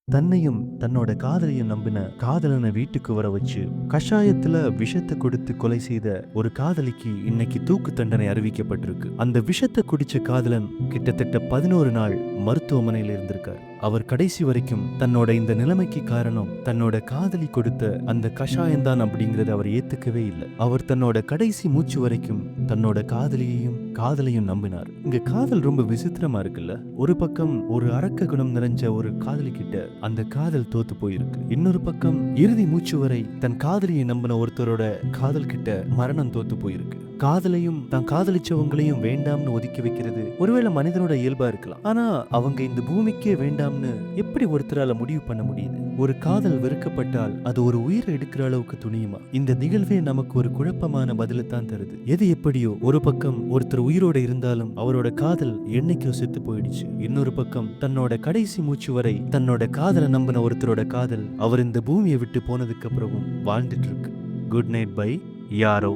தன்னையும் தன்னோட காதலையும் நம்பின காதலனை வீட்டுக்கு வர வச்சு கஷாயத்துல விஷத்தை கொடுத்து கொலை செய்த ஒரு காதலிக்கு இன்னைக்கு தூக்கு தண்டனை அறிவிக்கப்பட்டிருக்கு. அந்த விஷத்தை குடிச்ச காதலன் கிட்டத்தட்ட 11 நாள் மருத்துவமனையில் இருந்திருக்கார். அவர் கடைசி வரைக்கும் தன்னோட இந்த நிலைமைக்கு காரணம் தன்னோட காதலி கொடுத்த அந்த கஷாயம் தான் அப்படிங்கறத அவர் ஏத்துக்கவே இல்லை. அவர் தன்னோட கடைசி மூச்சு வரைக்கும் தன்னோட காதலையும் நம்பினார். இங்க காதல் ரொம்ப விசித்திரமா இருக்குல்ல. ஒரு பக்கம் ஒரு அரக்க குணம் நிறைஞ்ச ஒரு காதலி கிட்ட அந்த காதல் தோத்து போயிருக்கு. இன்னொரு பக்கம் இறுதி மூச்சு வரை தன் காதலியை நம்பின ஒருத்தரோட காதல் கிட்ட மரணம் தோத்து போயிருக்கு. காதலையும் தான் காதலிச்சவங்களையும் வேண்டாம்னு ஒதுக்கி வைக்கிறது ஒருவேளை மனிதனோட இயல்பா இருக்கலாம். ஆனா அவங்க இந்த பூமிக்கே வேண்டாம்னு எப்படி ஒருத்தரால முடிவு பண்ண முடியுது? ஒரு காதல் வெறுக்கப்பட்டால் அது ஒரு உயிரை எடுக்கிற அளவுக்கு துணியுமா? இந்த நிகழ்வே நமக்கு ஒரு குழப்பமான பதிலை தான் தருது. எது எப்படியோ ஒரு பக்கம் ஒருத்தர் உயிரோட இருந்தாலும் அவரோட காதல் என்னைக்கோ செத்து போயிடுச்சு. இன்னொரு பக்கம் தன்னோட கடைசி மூச்சு வரை தன்னோட காதலை நம்பின ஒருத்தரோட காதல் அவர் இந்த பூமியை விட்டு போனதுக்கு அப்புறமும் வாழ்ந்துட்டு இருக்கு. குட் நைட் பை யாரோ.